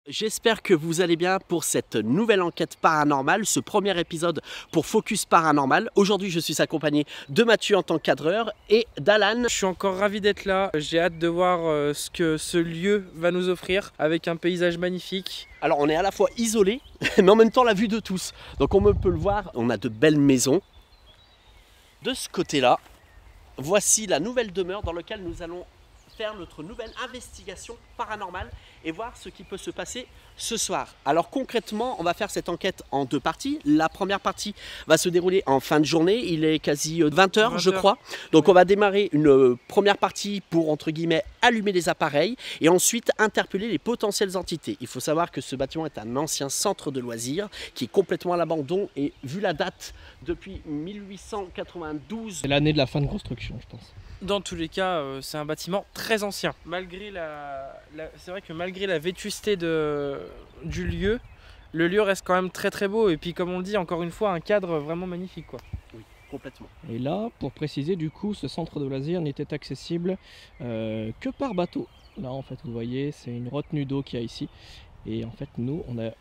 J'espère que vous allez bien pour cette nouvelle enquête paranormale, ce premier épisode pour Focus Paranormal. Aujourd'hui, je suis accompagné de Mathieu en tant que cadreur et d'Alan. Je suis encore ravi d'être là, j'ai hâte de voir ce que ce lieu va nous offrir avec un paysage magnifique. Alors on est à la fois isolé, mais en même temps la vue de tous. Donc on peut le voir, on a de belles maisons. De ce côté-là, voici la nouvelle demeure dans laquelle nous allons faire notre nouvelle investigation paranormale et voir ce qui peut se passer ce soir. Alors concrètement, on va faire cette enquête en deux parties. La première partie va se dérouler en fin de journée, il est quasi 20h je crois. Donc on va démarrer une première partie pour entre guillemets allumer les appareils et ensuite interpeller les potentielles entités. Il faut savoir que ce bâtiment est un ancien centre de loisirs qui est complètement à l'abandon et vu la date depuis 1892. C'est l'année de la fin de construction je pense. Dans tous les cas, c'est un bâtiment très ancien. Malgré c'est vrai que malgré la vétusté du lieu, le lieu reste quand même très très beau. Et puis comme on le dit, encore une fois, un cadre vraiment magnifique, quoi. Oui, complètement. Et là, pour préciser, du coup, ce centre de loisirs n'était accessible que par bateau. Là, en fait, vous voyez, c'est une retenue d'eau qu'il y a ici. Et en fait, nous, on n'est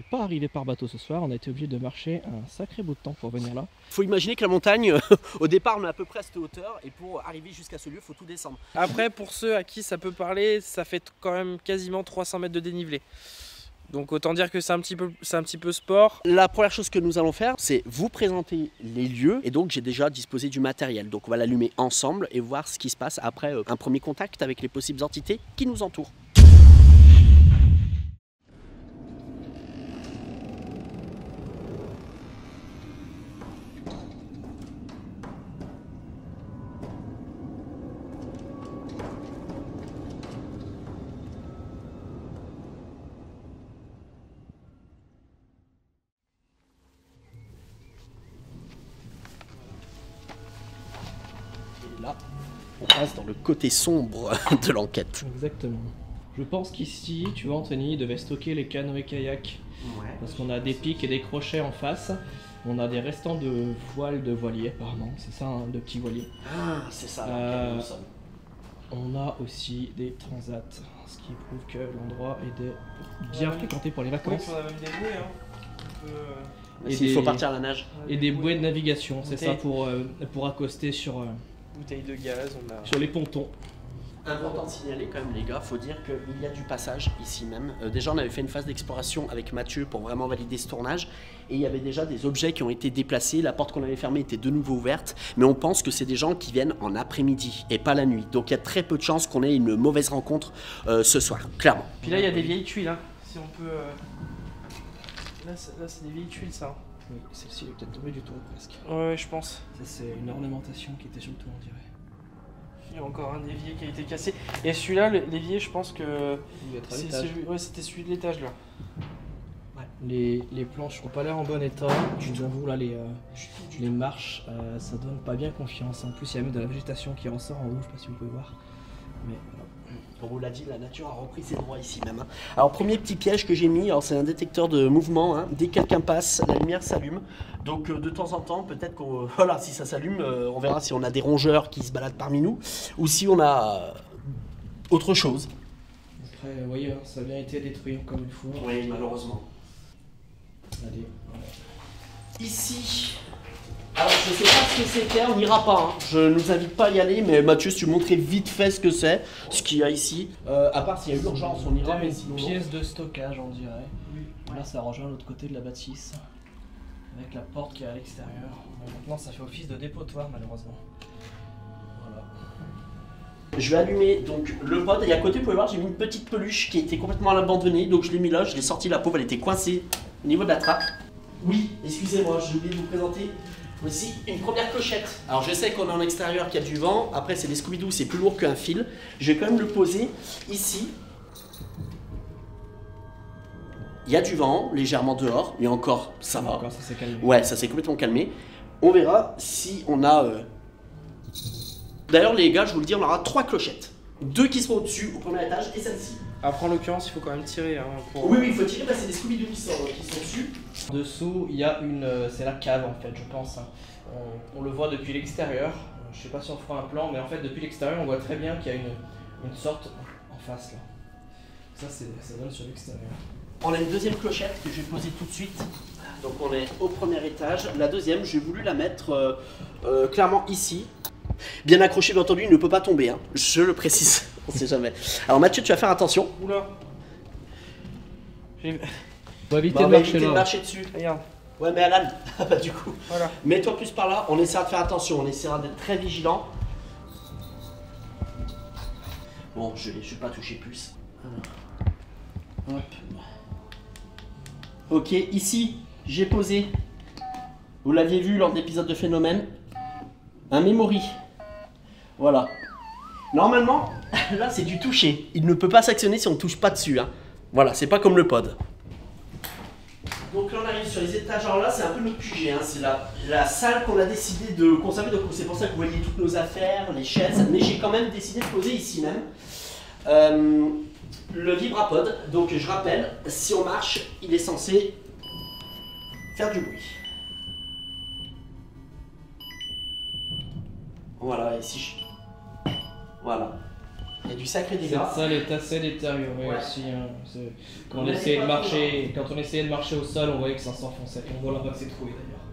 pas arrivé par bateau ce soir, on a été obligé de marcher un sacré bout de temps pour venir là. Il faut imaginer que la montagne, au départ on est à peu près à cette hauteur et pour arriver jusqu'à ce lieu, il faut tout descendre. Après, pour ceux à qui ça peut parler, ça fait quand même quasiment 300 mètres de dénivelé. Donc autant dire que c'est un petit peu sport. La première chose que nous allons faire, c'est vous présenter les lieux et donc j'ai déjà disposé du matériel. Donc on va l'allumer ensemble et voir ce qui se passe après un premier contact avec les possibles entités qui nous entourent. Là, on passe dans le côté sombre de l'enquête. Exactement. Je pense qu'ici, tu vois Anthony, il devait stocker les canoës kayak. Ouais. Parce qu'on a des pics et des crochets en face. On a des restants de voiles de voiliers apparemment, c'est ça, hein, de petits voiliers. Ah, c'est ça. Là, nous sommes. On a aussi des transats, ce qui prouve que l'endroit est bien fréquenté pour les vacances. Oui, on a même des bouées, hein. Et il faut partir à la nage. Et des bouées de navigation, c'est ça, Bouteilles. pour accoster sur Bouteille de gaz, on a... sur les pontons. Important de signaler quand même les gars, faut dire qu'il y a du passage ici même. Déjà on avait fait une phase d'exploration avec Mathieu pour vraiment valider ce tournage et il y avait déjà des objets qui ont été déplacés, la porte qu'on avait fermée était de nouveau ouverte, mais on pense que c'est des gens qui viennent en après-midi et pas la nuit. Donc il y a très peu de chances qu'on ait une mauvaise rencontre ce soir, clairement. Puis là il y a des vieilles tuiles, hein. Si on peut... Là c'est des vieilles tuiles ça. Oui, celle-ci est peut-être tombée du toit presque. Ouais, je pense. Ça c'est une ornementation qui était sur le toit on dirait. Il y a encore un évier qui a été cassé. Et celui-là, l'évier, je pense que Il doit être à l'étage. c'était celui de l'étage là. Ouais. Les planches n'ont pas l'air en bon état. Je vous là les marches, ça donne pas bien confiance. En plus il y a même de la végétation qui ressort en haut, je sais pas si vous pouvez voir. Mais voilà. On vous l'a dit, la nature a repris ses droits ici même. Hein. Alors premier petit piège que j'ai mis, c'est un détecteur de mouvement. Hein. Dès que quelqu'un passe, la lumière s'allume. Donc de temps en temps, peut-être qu'on, voilà, si ça s'allume, on verra si on a des rongeurs qui se baladent parmi nous ou si on a autre chose. Après, vous voyez, ça a bien été détruit encore une fois. Oui, malheureusement. Allez, voilà. Ici, alors je sais pas ce que c'était, on n'ira pas. Hein. Je ne nous invite pas à y aller, mais Mathieu, si tu montrais vite fait ce que c'est, ce qu'il y a ici. À part s'il y a urgence, on ira. Mais sinon, pièce de stockage, on dirait. Oui. Là, ça rejoint l'autre côté de la bâtisse, avec la porte qui est à l'extérieur. Bon, maintenant, ça fait office de dépotoir, malheureusement. Voilà. Je vais allumer donc le pod et à côté, vous pouvez voir, j'ai mis une petite peluche qui était complètement abandonnée, donc je l'ai mis là, je l'ai sorti, la pauvre, elle était coincée au niveau de la trappe. Oui, excusez-moi, j'ai oublié de vous présenter. Voici une première clochette. Alors je sais qu'on est en extérieur, qu'il y a du vent. Après c'est des Scooby-Doo, c'est plus lourd qu'un fil. Je vais quand même le poser ici. Il y a du vent, légèrement dehors, mais encore ça va. Encore, ça s'est calmé. Ouais, ça s'est complètement calmé. On verra si on a... D'ailleurs les gars, je vous le dis, on aura 3 clochettes. 2 qui seront au-dessus, au premier étage, et celle-ci. Après en l'occurrence, il faut quand même tirer. Hein, pour... Oui, il faut tirer, c'est des Scooby-Doo qui sont dessus. Dessous, il y a c'est la cave en fait, je pense. Hein. On le voit depuis l'extérieur. Je sais pas si on fera un plan, mais en fait depuis l'extérieur, on voit très bien qu'il y a une sorte en face là. Ça donne sur l'extérieur. On a une deuxième clochette que je vais poser tout de suite. Donc on est au premier étage. La deuxième, j'ai voulu la mettre clairement ici. Bien accroché, bien entendu, il ne peut pas tomber. Hein. Je le précise, on ne sait jamais. Alors Mathieu, tu vas faire attention. Oula. On va éviter Bah, on de va marcher éviter là. de marcher dessus. Regarde. Ouais, mais Alan, bah du coup. Voilà. Mets-toi plus par là, on essaiera de faire attention, on essaiera d'être très vigilant. Bon, je vais pas toucher plus. Alors. Hop. Ok, ici, j'ai posé, vous l'aviez vu lors de l'épisode de Phénomène, un memory. Voilà. Normalement, là c'est du toucher. Il ne peut pas s'actionner si on ne touche pas dessus. Hein. Voilà, c'est pas comme le pod. Donc là on arrive sur les étages. Alors là c'est un peu notre QG. Hein. C'est la salle qu'on a décidé de conserver. Donc c'est pour ça que vous voyez toutes nos affaires, les chaises. Mais j'ai quand même décidé de poser ici même. Le vibrapod, donc je rappelle, si on marche, il est censé faire du bruit. Voilà, et si je... Voilà. Il y a du sacré dégât. Cette salle est assez détériorée Ouais. aussi. Hein. Quand on Mais essayait de pas marcher, quand on essayait de marcher au sol, on voyait que ça s'enfonçait. On voit là-bas que c'est troué d'ailleurs.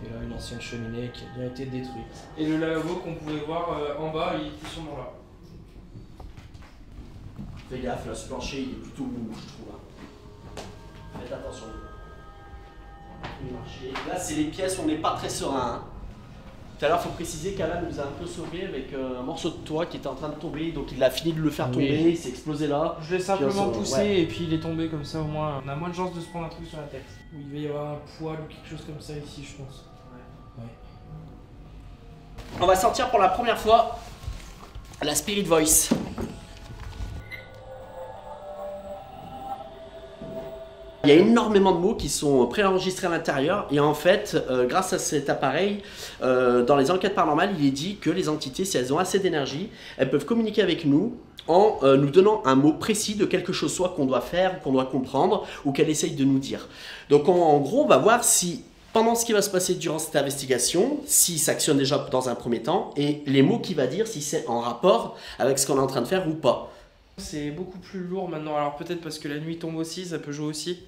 Et là, une ancienne cheminée qui a bien été détruite. Et le lavabo qu'on pouvait voir en bas, il était sûrement là. Fais gaffe, là, ce plancher il est plutôt mou, je trouve. Hein. Faites attention. Là, c'est les pièces où on n'est pas très serein. Hein. Tout à l'heure, il faut préciser qu'Alan nous a un peu sauvé avec un morceau de toit qui était en train de tomber. Donc, il a fini de le faire tomber, Oui. il s'est explosé là. Je l'ai simplement Puis, poussé ouais. et puis il est tombé comme ça, au moins on a moins de chances de se prendre un truc sur la tête. Où il devait y avoir un poil ou quelque chose comme ça ici, je pense. On va sortir pour la première fois la Spirit Voice. Il y a énormément de mots qui sont préenregistrés à l'intérieur et en fait, grâce à cet appareil, dans les enquêtes paranormales, il est dit que les entités, si elles ont assez d'énergie, elles peuvent communiquer avec nous en nous donnant un mot précis de quelque chose, soit qu'on doit faire, qu'on doit comprendre ou qu'elle essaye de nous dire. Donc en gros, on va voir si, pendant ce qui va se passer durant cette investigation, s'il s'actionne déjà dans un premier temps et les mots qu'il va dire, si c'est en rapport avec ce qu'on est en train de faire ou pas. C'est beaucoup plus lourd maintenant, alors peut-être parce que la nuit tombe aussi, ça peut jouer aussi.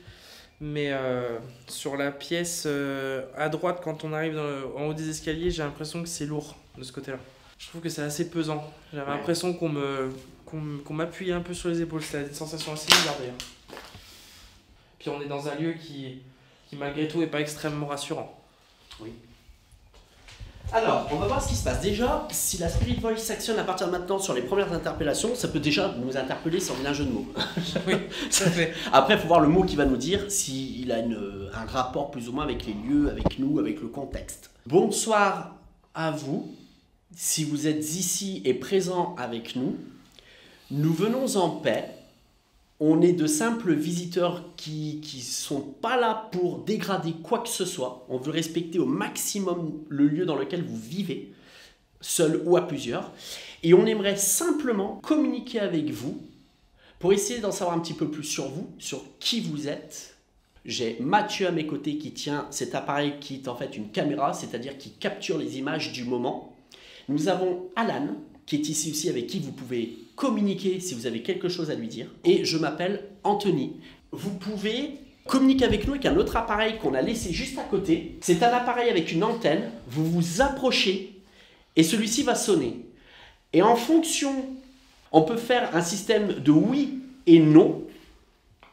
Mais sur la pièce à droite, quand on arrive en haut des escaliers, j'ai l'impression que c'est lourd de ce côté-là. Je trouve que c'est assez pesant. J'avais l'impression qu'on m'appuyait un peu sur les épaules. C'était une sensation assez bizarre d'ailleurs. Puis on est dans un lieu qui malgré tout est pas extrêmement rassurant. Oui. Alors, on va voir ce qui se passe. Déjà, si la Spirit Voice s'actionne à partir de maintenant sur les premières interpellations, ça peut déjà nous interpeller sans un jeu de mots. Oui, ça fait. Après, il faut voir le mot qu'il va nous dire, s'il a un rapport plus ou moins avec les lieux, avec nous, avec le contexte. Bonsoir à vous, si vous êtes ici et présents avec nous. Nous venons en paix. On est de simples visiteurs qui sont pas là pour dégrader quoi que ce soit. On veut respecter au maximum le lieu dans lequel vous vivez, seul ou à plusieurs. Et on aimerait simplement communiquer avec vous pour essayer d'en savoir un petit peu plus sur vous, sur qui vous êtes. J'ai Mathieu à mes côtés qui tient cet appareil qui est en fait une caméra, c'est-à-dire qui capture les images du moment. Nous avons Alan qui est ici aussi, avec qui vous pouvez communiquer si vous avez quelque chose à lui dire. Et je m'appelle Anthony. Vous pouvez communiquer avec nous avec un autre appareil qu'on a laissé juste à côté. C'est un appareil avec une antenne. Vous vous approchez et celui-ci va sonner. Et en fonction, on peut faire un système de oui et non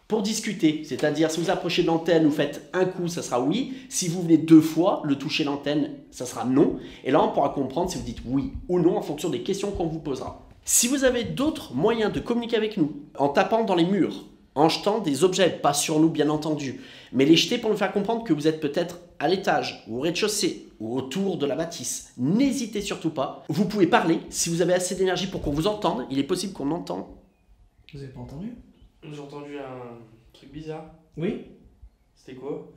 pour discuter. C'est-à-dire, si vous approchez de l'antenne, vous faites un coup, ça sera oui. Si vous venez 2 fois, le toucher l'antenne, ça sera non. Et là, on pourra comprendre si vous dites oui ou non en fonction des questions qu'on vous posera. Si vous avez d'autres moyens de communiquer avec nous, en tapant dans les murs, en jetant des objets, pas sur nous bien entendu, mais les jeter pour nous faire comprendre que vous êtes peut-être à l'étage, ou au rez-de-chaussée, ou autour de la bâtisse, n'hésitez surtout pas. Vous pouvez parler, si vous avez assez d'énergie pour qu'on vous entende, il est possible qu'on entende. Vous avez pas entendu? J'ai entendu un truc bizarre. Oui. C'était quoi?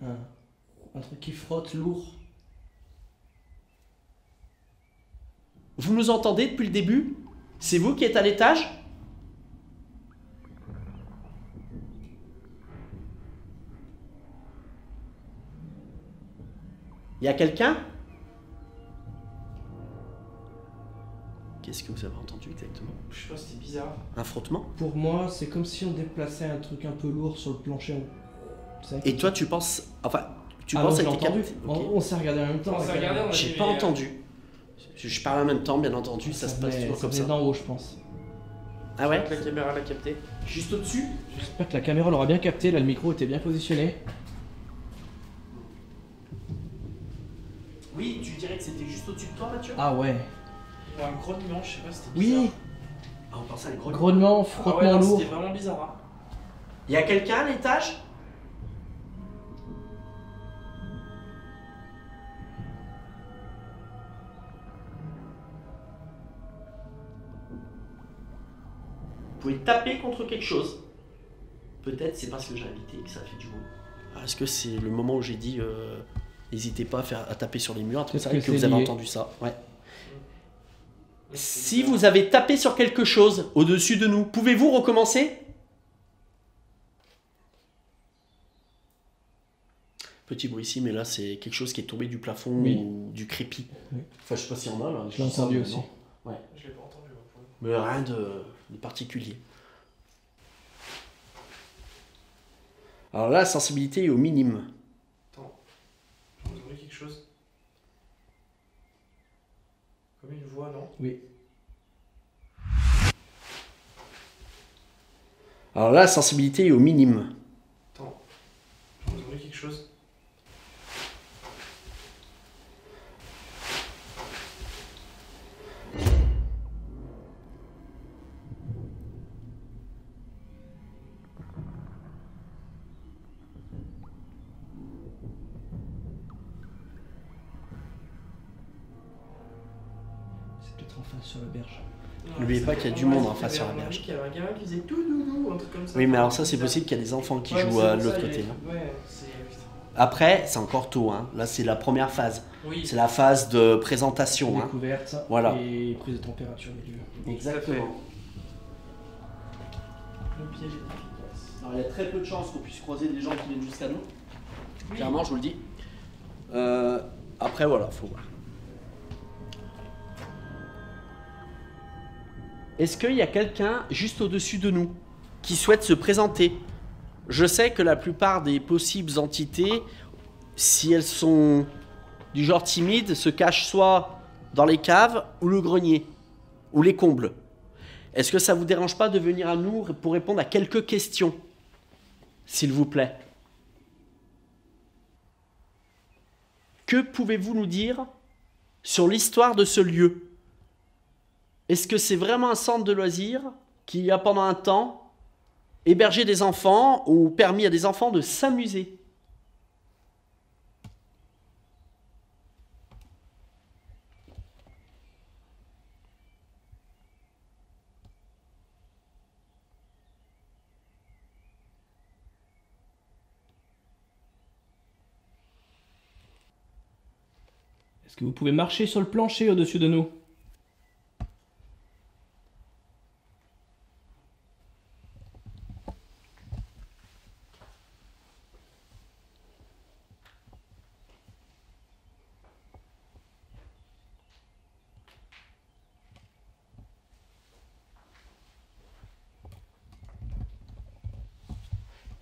Un truc qui frotte lourd. Vous nous entendez depuis le début? C'est vous qui êtes à l'étage? Il y a quelqu'un? Qu'est-ce que vous avez entendu exactement? Je sais pas, c'était bizarre. Un frottement? Pour moi, c'est comme si on déplaçait un truc un peu lourd sur le plancher. Et toi, tu penses... Enfin, tu Ah penses non, avec j'ai tes entendu. captes? On s'est regardé en même temps. On s'est regardé, on a J'ai dit, pas mais, entendu. Je parle en même temps, bien entendu, ça se passe toujours comme ça. d'en haut, je pense. Ah ouais? La caméra l'a capté. Juste au-dessus? J'espère que la caméra l'aura bien capté. Là, le micro était bien positionné. Oui, tu dirais que c'était juste au-dessus de toi, Mathieu? Ah ouais. Ouais, un grognement, je sais pas, c'était bizarre. Oui. Ah, on pensait à une grosse... Grognement, Ah frottement ouais, non, lourd. c'était vraiment bizarre. Hein. Il y a quelqu'un à l'étage? Vous pouvez taper contre quelque chose. Peut-être c'est parce que j'ai habité que ça fait du bruit. Est-ce que c'est le moment où j'ai dit n'hésitez pas à taper sur les murs, Peut-être que que vous c'est avez lié. entendu ça. Ouais. Si vous avez tapé sur quelque chose au-dessus de nous, pouvez-vous recommencer? Petit bruit ici, mais là c'est quelque chose qui est tombé du plafond Oui. ou du crépi. Oui. Enfin, je sais pas s'il y en a là. Je l'ai entendu aussi. Ouais. Je l'ai pas entendu. Mais rien de particulier. Alors là, la sensibilité est au minimum. Attends, j'ai entendu quelque chose. Comme une voix, non? Oui. Alors là, la sensibilité est au minimum. Attends, j'ai entendu quelque chose. C'est peut-être en face sur la berge. N'oubliez pas qu'il y a du monde en face sur la berge. Il y avait un gamin qui faisait tout doudou, un truc comme ça. Oui, mais alors ça, c'est possible qu'il y a des enfants qui jouent à l'autre côté. Hein. Ouais, c'est... Après, c'est encore tôt. Hein. Là, c'est la première phase. Oui, C'est la phase de présentation. Hein. Découverte Voilà. et prise de température du lieu. Exactement. le piège est efficace. Alors, il y a très peu de chances qu'on puisse croiser des gens qui viennent jusqu'à nous. Oui. Clairement, je vous le dis. Après, voilà, faut voir. Est-ce qu'il y a quelqu'un juste au-dessus de nous qui souhaite se présenter? Je sais que la plupart des possibles entités, si elles sont du genre timides, se cachent soit dans les caves ou le grenier, ou les combles. Est-ce que ça vous dérange pas de venir à nous pour répondre à quelques questions, s'il vous plaît? Que pouvez-vous nous dire sur l'histoire de ce lieu? Est-ce que c'est vraiment un centre de loisirs qui a pendant un temps hébergé des enfants ou permis à des enfants de s'amuser? Est-ce que vous pouvez marcher sur le plancher au-dessus de nous?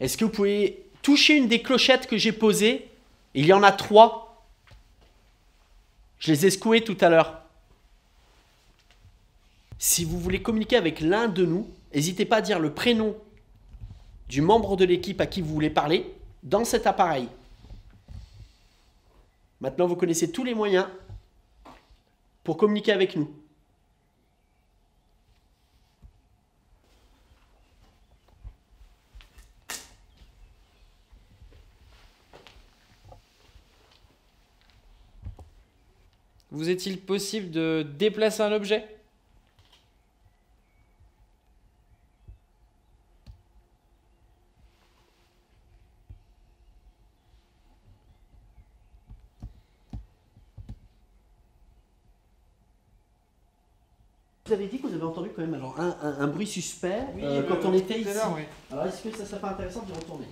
Est-ce que vous pouvez toucher une des clochettes que j'ai posées? Il y en a 3. Je les ai secouées tout à l'heure. Si vous voulez communiquer avec l'un de nous, n'hésitez pas à dire le prénom du membre de l'équipe à qui vous voulez parler dans cet appareil. Maintenant, vous connaissez tous les moyens pour communiquer avec nous. Vous est-il possible de déplacer un objet? Vous avez dit que vous avez entendu quand même alors, un bruit suspect quand on était ici. Oui. Alors est-ce que ça serait pas intéressant d'y retourner?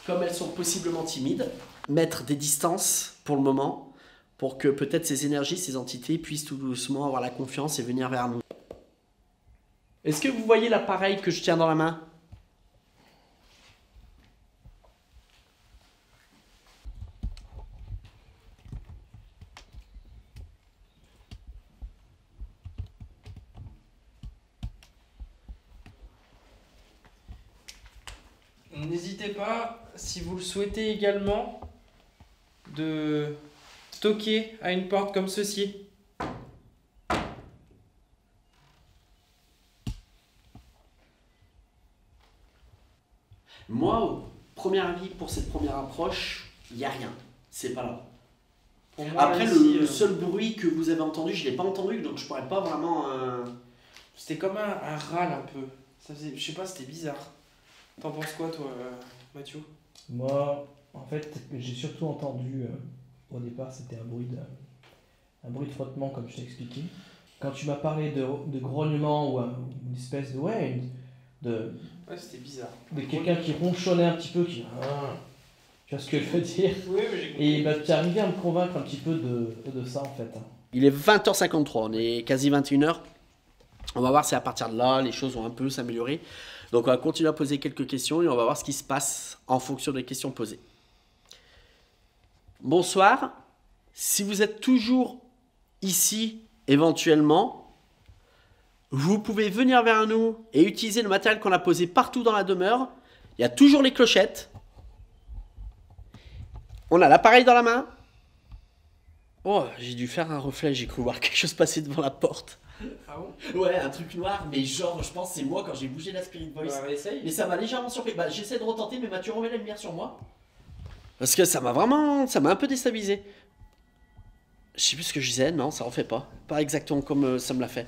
Comme elles sont possiblement timides, mettre des distances pour le moment, pour que peut-être ces énergies, ces entités puissent tout doucement avoir la confiance et venir vers nous. Est-ce que vous voyez l'appareil que je tiens dans la main? N'hésitez pas, si vous le souhaitez également, de toquer à une porte comme ceci. Moi, au premier avis, pour cette première approche, il n'y a rien. C'est pas là. Pour moi, Après, ici, le seul bruit que vous avez entendu, je ne l'ai pas entendu, donc je pourrais pas vraiment... c'était comme un râle un peu. Ça faisait, je sais pas, c'était bizarre. T'en penses quoi, toi, Mathieu? Moi, en fait, j'ai surtout entendu, au départ, c'était un bruit de frottement, comme je t'ai expliqué. Quand tu m'as parlé de grognement ou une espèce de... Ouais, Ouais, c'était bizarre. de quelqu'un qui ronchonnait un petit peu, qui... Tu vois ce que je veux dire? Oui, mais j'ai compris. Et bah, tu es arrivé à me convaincre un petit peu de ça, en fait. Il est 20h53, on est quasi 21h. On va voir si à partir de là, les choses vont un peu s'améliorer. Donc on va continuer à poser quelques questions et on va voir ce qui se passe en fonction des questions posées. Bonsoir. Si vous êtes toujours ici, éventuellement, vous pouvez venir vers nous et utiliser le matériel qu'on a posé partout dans la demeure. Il y a toujours les clochettes. On a l'appareil dans la main. Oh, j'ai dû faire un reflet, j'ai cru voir quelque chose passer devant la porte. Ah bon? Ouais, un truc noir, mais genre, je pense que c'est moi quand j'ai bougé la Spirit Voice. Bah, essaye. Mais ça m'a légèrement surpris. Bah, j'essaie de retenter, mais Mathieu, remets la lumière sur moi. Parce que ça m'a un peu déstabilisé. Je sais plus ce que je disais, non, ça en fait pas. Pas exactement comme ça me l'a fait.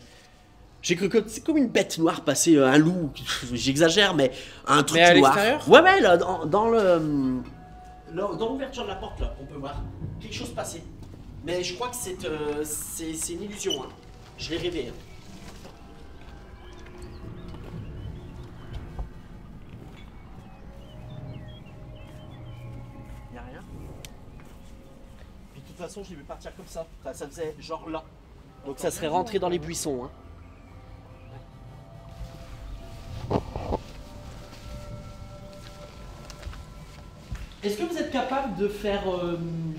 J'ai cru que c'est comme une bête noire passer, un loup, j'exagère, mais un truc Mais à noir. l'extérieur? Ouais, ouais, là, dans l'ouverture de la porte, là, on peut voir quelque chose passer. Mais je crois que c'est une illusion, hein. Je l'ai rêvé. Hein. Y'a rien. Puis de toute façon, je l'ai vu partir comme ça. Enfin, ça faisait genre là. Donc ça serait rentré dans les buissons. Hein. Est-ce que vous êtes capable de faire,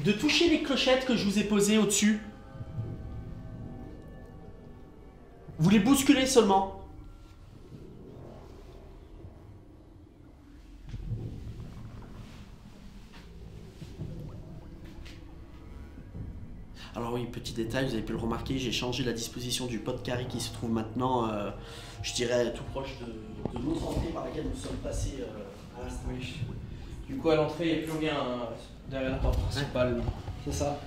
de toucher les clochettes que je vous ai posées au-dessus? Vous les bousculez seulement. Alors oui, petit détail, vous avez pu le remarquer, j'ai changé la disposition du pot carré qui se trouve maintenant, je dirais, tout proche de l'autre entrée par laquelle nous sommes passés à l'instant. Oui. Du coup, à l'entrée, il n'y a plus rien derrière la porte principale. C'est ça.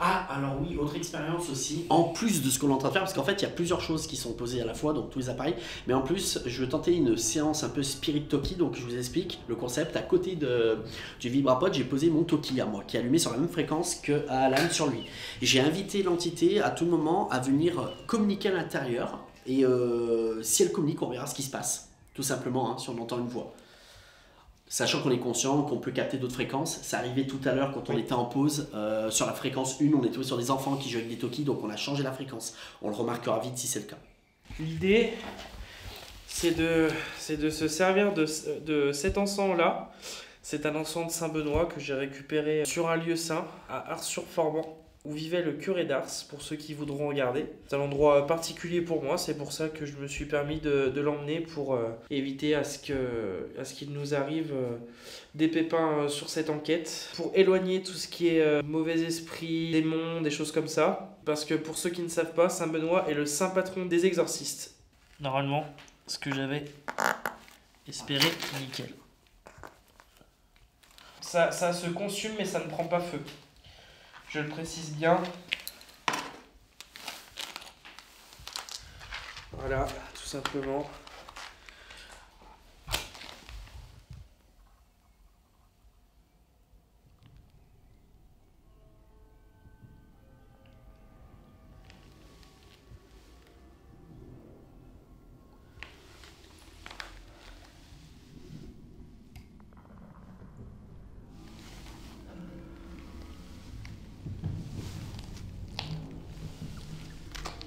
Ah, alors oui, autre expérience aussi, en plus de ce qu'on est en train de faire, parce qu'en fait, il y a plusieurs choses qui sont posées à la fois, donc tous les appareils, mais en plus, je veux tenter une séance un peu Spirit Toki, donc je vous explique le concept. À côté du VibraPod, j'ai posé mon Toki à moi, qui est allumé sur la même fréquence que Alan sur lui. J'ai invité l'entité à tout moment à venir communiquer à l'intérieur, et si elle communique, on verra ce qui se passe, tout simplement, hein, si on entend une voix. Sachant qu'on est conscient qu'on peut capter d'autres fréquences, ça arrivait tout à l'heure quand on était en pause, sur la fréquence 1, on était sur des enfants qui jouaient avec des Toki, donc on a changé la fréquence. On le remarquera vite si c'est le cas. L'idée, c'est de se servir de cet encens-là. C'est un encens de Saint-Benoît que j'ai récupéré sur un lieu saint, à Ars-sur-Forment, où vivait le curé d'Ars, pour ceux qui voudront regarder. C'est un endroit particulier pour moi, c'est pour ça que je me suis permis de l'emmener pour éviter à ce qu'il nous arrive des pépins sur cette enquête, pour éloigner tout ce qui est mauvais esprit, démons, des choses comme ça. Parce que pour ceux qui ne savent pas, Saint-Benoît est le saint patron des exorcistes. Normalement, ce que j'avais espéré, nickel. Ça se consume mais ça ne prend pas feu. Je le précise bien. Voilà, tout simplement.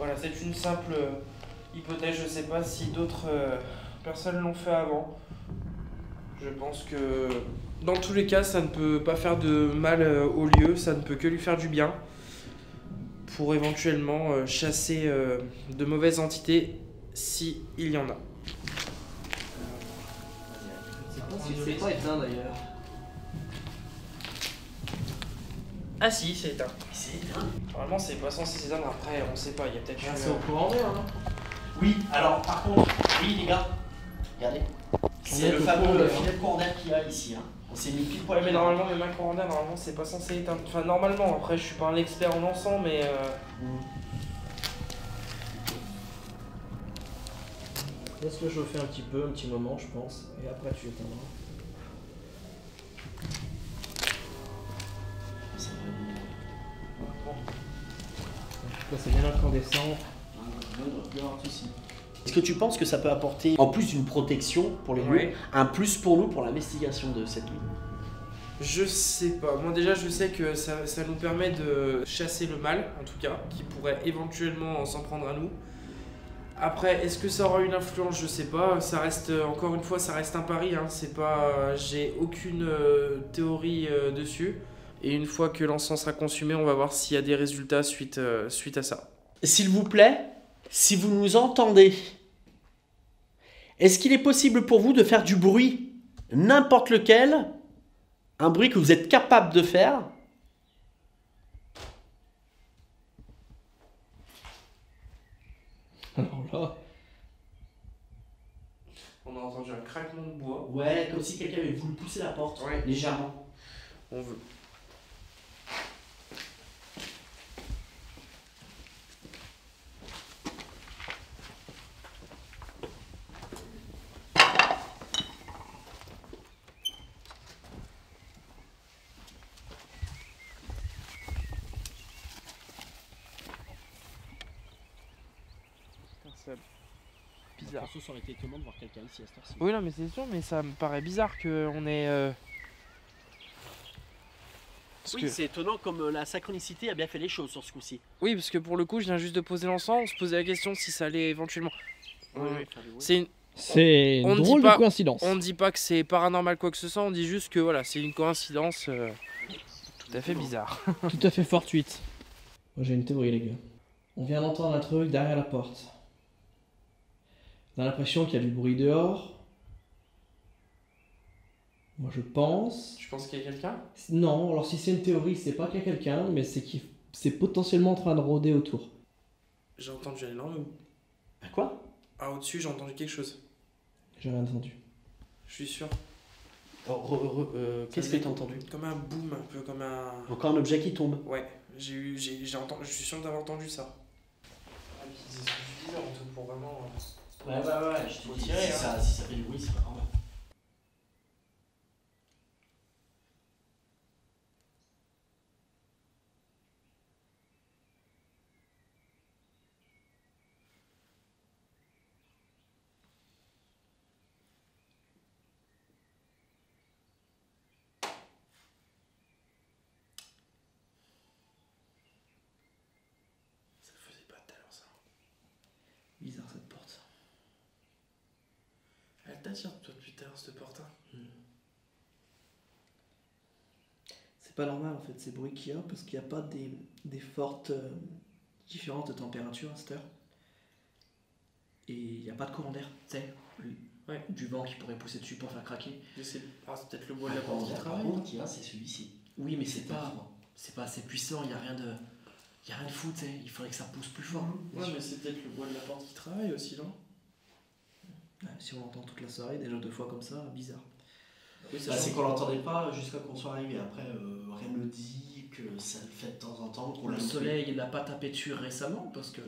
Voilà, c'est une simple hypothèse. Je sais pas si d'autres personnes l'ont fait avant. Je pense que dans tous les cas, ça ne peut pas faire de mal au lieu, ça ne peut que lui faire du bien pour éventuellement chasser de mauvaises entités si il y en a. C'est pas éteint d'ailleurs. Ah si, c'est éteint. C'est éteint. Normalement, c'est pas censé s'éteindre. Après, on sait pas, il y a peut-être C'est au courant d'air, non? Oui, alors par contre, oui les gars, regardez. C'est le fameux filet de courant d'air qu'il y a ici. Hein. On s'est mis pile poil. Ouais, mais normalement, les mains courant d'air, normalement, c'est pas censé éteindre. Enfin, normalement, après, je suis pas un expert en encens, mais. Laisse-le chauffer un petit peu, un petit moment, je pense, et après tu éteindras. Là, c'est bien incandescent. Est-ce que tu penses que ça peut apporter, en plus d'une protection pour les lieux, un plus pour nous pour l'investigation de cette nuit? Je sais pas. Moi, déjà, je sais que ça nous permet de chasser le mal, en tout cas, qui pourrait éventuellement s'en prendre à nous. Après, est-ce que ça aura une influence? Je sais pas. Ça reste, encore une fois, ça reste un pari. Hein. C'est pas, j'ai aucune théorie dessus. Et une fois que l'encens sera consumé, on va voir s'il y a des résultats suite à ça. S'il vous plaît, si vous nous entendez, est-ce qu'il est possible pour vous de faire du bruit, n'importe lequel, un bruit que vous êtes capable de faire? Alors là. On a entendu un craquement de bois. Ouais, comme si quelqu'un avait voulu pousser la porte, Ouais. légèrement. On veut. C'est bizarre. Ça aurait été étonnant de voir quelqu'un ici à cette heure-ci. Oui, non, mais c'est sûr, mais ça me paraît bizarre qu'on ait. Oui, c'est étonnant comme la synchronicité a bien fait les choses sur ce coup-ci. Oui, parce que pour le coup, je viens juste de poser l'encens, on se posait la question si ça allait éventuellement. C'est une on ne dit drôle pas- de coïncidence. On ne dit pas que c'est paranormal quoi que ce soit, on dit juste que voilà, c'est une coïncidence tout à fait bizarre. Tout à fait fortuite. Moi j'ai une théorie les gars. On vient d'entendre un truc derrière la porte. On a l'impression qu'il y a du bruit dehors. Moi je pense... Tu penses qu'il y a quelqu'un? Non, alors si c'est une théorie, c'est pas qu'il y a quelqu'un, mais c'est qu'il c'est potentiellement en train de rôder autour. J'ai entendu un énorme. À quoi? Ah, au-dessus, j'ai entendu quelque chose. J'ai rien entendu. Je suis sûr. Qu'est-ce que tu as entendu? Comme un boom, un peu comme un. Encore un objet qui tombe. Ouais, j'ai entendu. Je suis sûr d'avoir entendu ça. Ah, mais c'est ce que je disais en tout pour vraiment. Ouais, je Faut tirer, si, hein. si ça fait du bruit, c'est pas normal. Ça faisait pas tout à l'heure ça. Bizarre cette porte. Elle t'attire toi depuis tout à l'heure cette porte. C'est pas normal en fait ces bruits qu'il y a parce qu'il n'y a pas des fortes différences de température à cette heure. Et il n'y a pas de courant d'air, tu sais, Ouais. du vent qui pourrait pousser dessus pour faire craquer. Je sais. Ah, c'est peut-être le bois de la porte qui Par travaille. contre, qu'il y a, c'est celui-ci. Oui, mais C'est c'est pas assez puissant, il n'y a rien de fou, tu sais, il faudrait que ça pousse plus fort. Ouais, mais c'est peut-être le bois de la porte qui travaille aussi, non? Ouais, si on l'entend toute la soirée, déjà 2 fois comme ça, bizarre. Oui, C'est qu'on l'entendait pas jusqu'à qu'on soit arrivé. Après, rien ne dit que ça le fait de temps en temps. Qu'on Le l'a soleil il n'a pas tapé dessus récemment parce que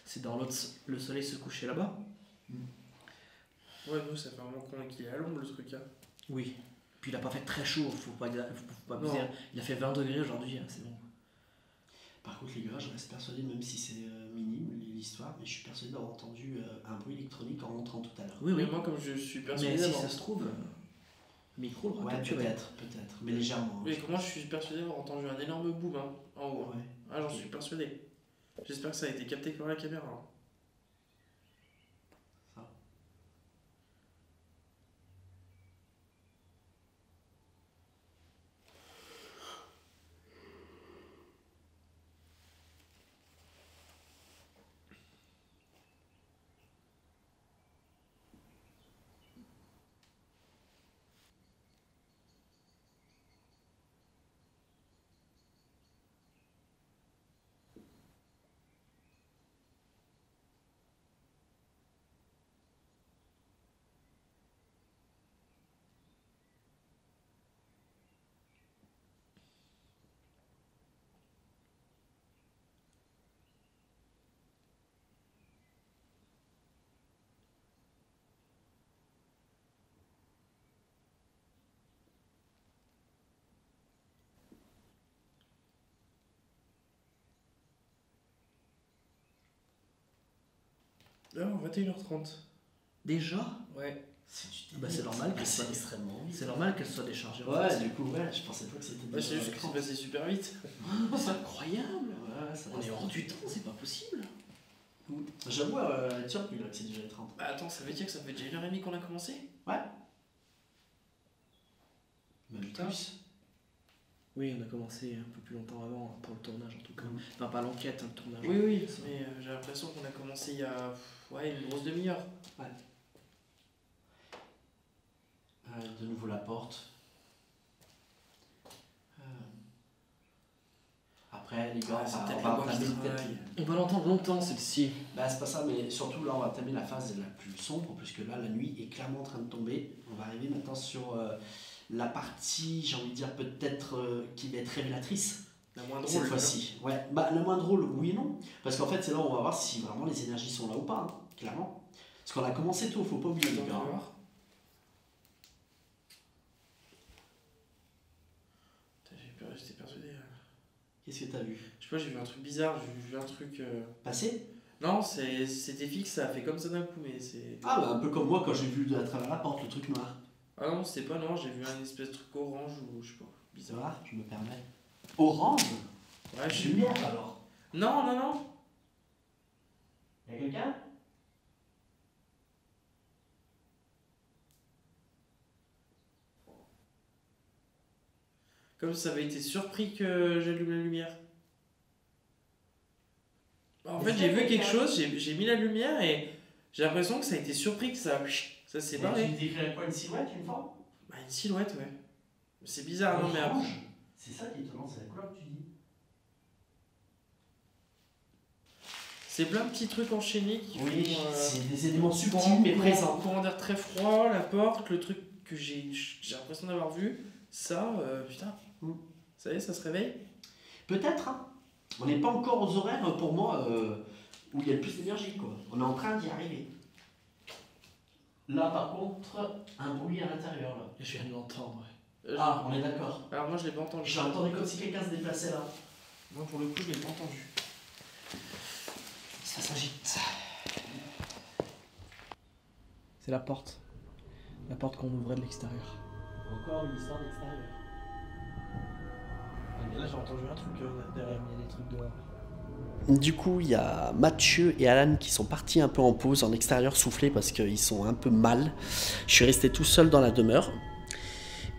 c'est dans l'autre, le soleil se couchait là-bas. Ouais, nous, ça fait un moment qu'il est à l'ombre le truc, hein. Oui. Puis il a pas fait très chaud, faut pas Non. abuser. Il a fait 20 degrés aujourd'hui, hein, c'est bon. Par contre, les gars, je reste persuadé, même si c'est minime l'histoire, mais je suis persuadé d'avoir entendu un bruit électronique en rentrant tout à l'heure. Oui, Mais moi, comme je suis persuadé Mais si d'avoir. ça se trouve, le micro l'aura Ouais, capturé. peut-être, mais légèrement. Oui, moi, je suis persuadé d'avoir entendu un énorme boom hein, en haut. Hein. Ouais. Ah, j'en suis persuadé. J'espère que ça a été capté par la caméra. Hein. Oh, 21h30. Déjà? Ouais. C'est normal qu'elle soit extrêmement vite. C'est normal qu'elle soit déchargée. Ouais, du coup, ouais, je pensais pas que c'était Bah, c'est juste que c'est passé super vite. C'est incroyable. Ouais, ça On est hors du temps, c'est pas possible. J'avoue, être surpris là que c'est déjà les 30. Bah attends, ça veut dire que ça fait déjà 1h30 qu'on a commencé? Ouais. Même Putain. plus. Oui, on a commencé un peu plus longtemps avant, pour le tournage en tout cas. Enfin, pas l'enquête, le tournage. Oui, oui, mais j'ai l'impression qu'on a commencé il y a une grosse demi-heure. Ouais. De nouveau la porte. Après, les gars, c'est on peut-être va la voix qui entamer travaille. On va l'entendre longtemps celle-ci. Bah, c'est pas ça, mais surtout là, on va entamer la phase la plus sombre, puisque là, la nuit est clairement en train de tomber. On va arriver maintenant sur la partie, j'ai envie de dire, peut-être qui va être révélatrice. La moins drôle. Cette fois-ci. Ouais, bah, la moins drôle, oui et non. Parce qu'en fait, c'est là où on va voir si vraiment les énergies sont là ou pas, hein, clairement. Parce qu'on a commencé tôt, faut pas oublier, les gars. J'étais persuadé. Qu'est-ce que t'as vu? Je sais pas, j'ai vu un truc bizarre, j'ai vu un truc. Passé? Non, c'était fixe, ça a fait comme ça d'un coup, mais c'est. Ah, bah, un peu comme moi quand j'ai vu à travers la porte le truc noir. Ah non, c'était pas, non, j'ai vu un espèce de truc orange ou je sais pas, bizarre. Bizarre, je me permets. Orange? Ouais, j'ai Lumière alors? Non, non, non. Y'a quelqu'un? Comme ça avait été surpris que j'allume la lumière. En fait, j'ai vu quelque chose, j'ai mis la lumière et j'ai l'impression que ça a été surpris que ça s'est barré. Tu décrirais quoi, une silhouette, une forme? Bah, une silhouette, ouais. C'est bizarre, non, mais après. C'est ça qui est étonnant, c'est la couleur que tu dis. C'est plein de petits trucs enchaînés qui Oui, font. c'est des éléments subtils mais présents. Comment dire, très froid, la porte, le truc que j'ai l'impression d'avoir vu, ça, putain. Ça y est, ça se réveille? Peut-être, hein. On n'est pas encore aux horaires, pour moi, où il y a le plus d'énergie, quoi. On est en train d'y arriver. Là, par contre, un bruit à l'intérieur, là. Je viens de l'entendre, ouais. Ah, on est d'accord. Alors moi, je l'ai pas entendu. Je l'entendais comme si quelqu'un se déplaçait là. Moi, pour le coup, je l'ai pas entendu. Ça s'agite. C'est la porte. La porte qu'on ouvrait de l'extérieur. Encore une histoire d'extérieur. Là, j'ai entendu un truc derrière, mais il y a des trucs dehors. Du coup, il y a Mathieu et Alan qui sont partis un peu en pause en extérieur soufflé parce qu'ils sont un peu mal. Je suis resté tout seul dans la demeure.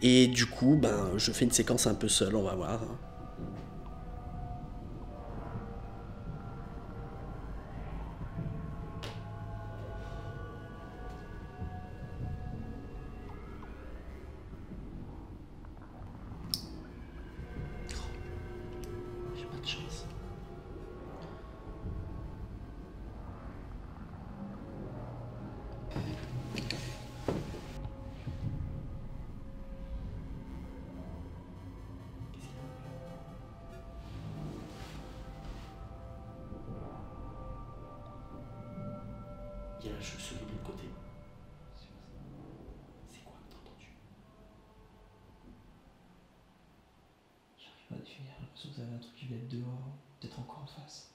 Et du coup, ben, je fais une séquence un peu seul, on va voir. J'ai pas de chance. Il y a la chauve-souris de l'autre côté. C'est quoi que t'as entendu? J'arrive pas à définir. J'ai l'impression que vous avez un truc qui va être dehors, peut-être encore en face.